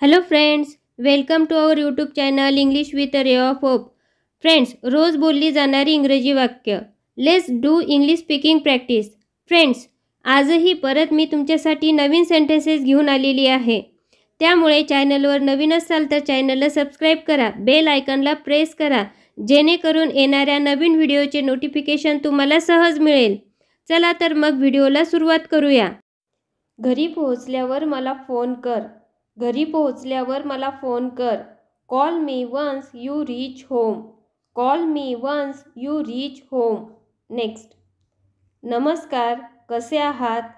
Hello friends, welcome to our YouTube channel English with a ray of hope. Friends, रोज बोलली जाणारी इंग्रजी वाक्य. Let's do English speaking practice. Friends, आजही परत मी तुमच्यासाठी नवीन सेंटेन्सेस घेऊन आलेली आहे. त्यामुळे चॅनलवर नवीन असाल तर चॅनलला सबस्क्राईब करा, बेल आयकॉनला प्रेस करा, जेणेकरून येणाऱ्या नवीन व्हिडिओचे नोटिफिकेशन तुम्हाला सहज मिळेल. चला तर मग व्हिडिओला सुरुवात करूया. घरी पोहोचल्यावर मला फोन कर. घरी पोहोचल्यावर मला फोन कर. Call me once you reach home. Call me once you reach home. Next. नमस्कार, कसे आहात?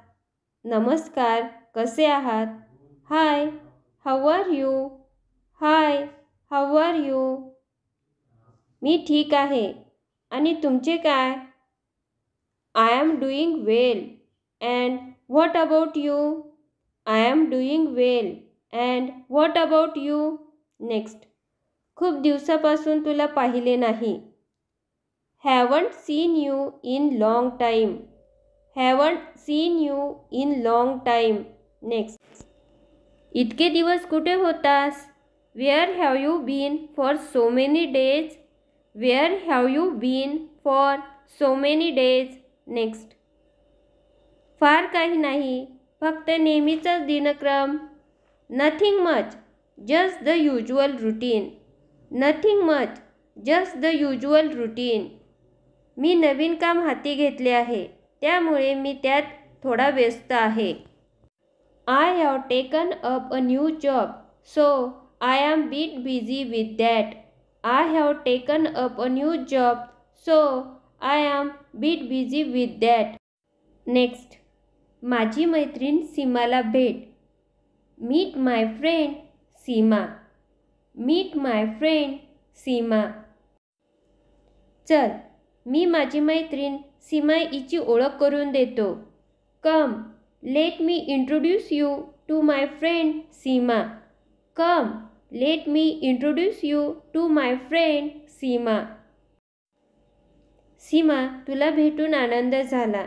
नमस्कार, कसे आहात? Hi, how are you? Hi, how are you? मी ठीक आहे. आणि तुमचे काय? I am doing well. And what about you? I am doing well. And what about you? Next. खूप दिवसापासून तुला पाहिले नाही. Haven't seen you in long time. Haven't seen you in long time. Next. इतके दिवस कुठे होतास? Where have you been for so many days? Where have you been for so many days? Next. फार काही नाही, फक्त नेहमीचाच दिनक्रम. Nothing much, just the usual routine. Nothing much, just the usual routine. मी नवीन काम हाती घेतले आहे, त्यामुळे मी त्यात थोडा व्यस्त आहे. I have taken up a new job, so I am bit busy with that. I have taken up a new job, so I am bit busy with that. Next. माझी मैत्रीण सीमाला भेट. Meet my friend Seema. Meet my friend Seema. चल, मी माझी मैत्रीण सीमा हिची ओळख करून देतो. Come, let me introduce you to my friend Seema. Come, let me introduce you to my friend Seema. Seema, तुला भेटून आनंद झाला.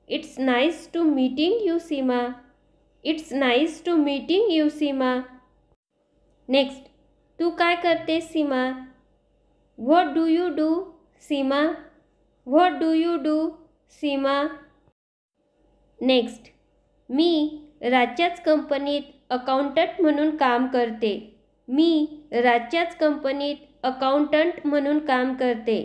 It's nice to meeting you Seema. It's nice to meeting you Seema. Next. तू काय करतेस Seema? What do you do Seema? What do you do Seema? Next. मी राज्याच कंपनीत अकाउंटंट म्हणून काम करते. मी राज्याच कंपनीत अकाउंटंट म्हणून काम करते.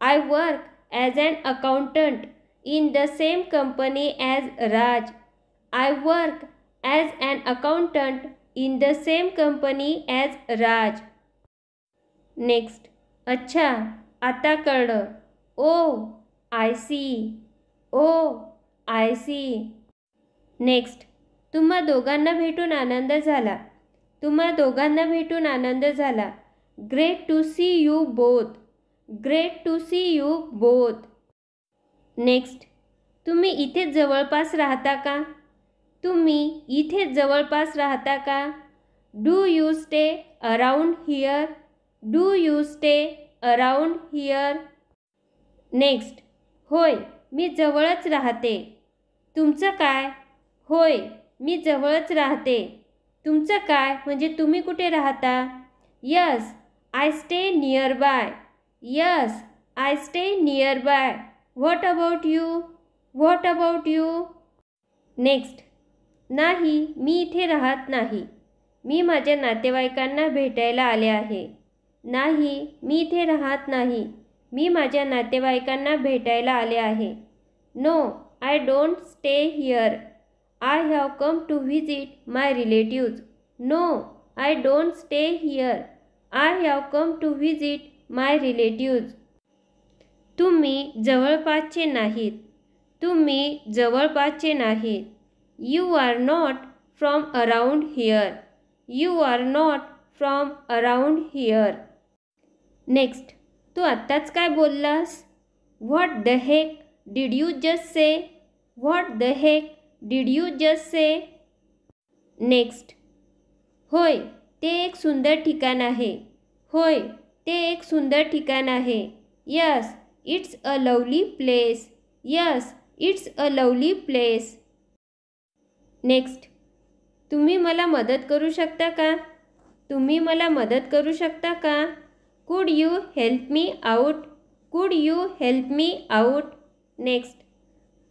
I work as an accountant in the same company as Raj. I work as an accountant in the same company as Raj. Next. अच्छा, आता कळलं. Oh I see. Oh I see. Next. तुम्हा दोघांना भेटून आनंद झाला. तुम्हा दोघांना भेटून आनंद झाला. Great to see you both. Great to see you both. Next. तुम्ही इथेच जवळपास राहता का? तुम्ही इथेच जवळपास राहता का? Do you stay around here? Do you stay around here? Next. होय, मी जवळच राहते. तुमचं काय? होय, मी जवळच राहते. तुमचं काय म्हणजे तुम्ही कुठे राहता? Yes, I stay near by. Yes, I stay near by. What about you? What about you? Next. नाही, मी इथे राहत नाही. मी माझ्या नातेवाईकांना भेटायला आले आहे. नाही, मी इथे राहत नाही. मी माझ्या नातेवाईकांना भेटायला आले आहे. No, I don't stay here. I have come to visit my relatives. No, I don't stay here. I have come to visit my relatives. तुम्ही जवळपासचे नाहीत. तुम्ही जवळपासचे नाहीत. You are not from around here. You are not from around here. Next. तू आत्ताच काय बोललास? What the heck did you just say? What the heck did you just say? Next. होय, ते एक सुंदर ठिकाण आहे. होय, ते एक सुंदर ठिकाण आहे. Yes, it's a lovely place. Yes, it's a lovely place. Next. तुम्ही मला मदत करू शकता का? तुम्ही मला मदत करू शकता का? कुड यू हेल्प मी आउट? कुड you help me out? Next,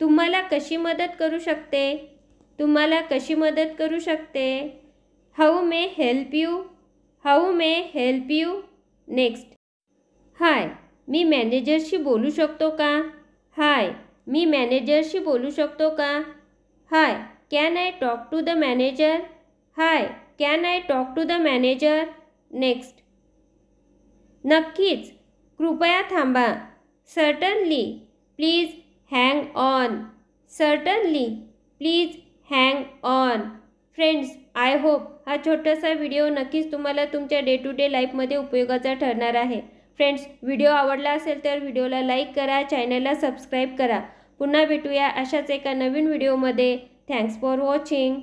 तुम्हाला कशी मदत करू शकते? तुम्हाला कशी मदत करू शकते? How may help you? How may help you? Next, hi, मी मॅनेजरशी बोलू शकतो का? हाय, मी मॅनेजरशी बोलू शकतो का? Hi, can I talk to the manager? Hi, can I talk to the manager? Next, नक्कीच, कृपया थांबा. Certainly, please hang on. Certainly, please hang on. Friends, I hope हा छोटासा व्हिडिओ नक्कीच तुम्हाला तुमच्या डे टू डे लाईफमध्ये उपयोगाचा ठरणार आहे. फ्रेंड्स, व्हिडिओ आवडला असेल तर व्हिडिओला लाईक करा, चॅनलला सबस्क्राईब करा. पुन्हा भेटूया अशाच एका नवीन व्हिडिओमध्ये. Thanks for watching.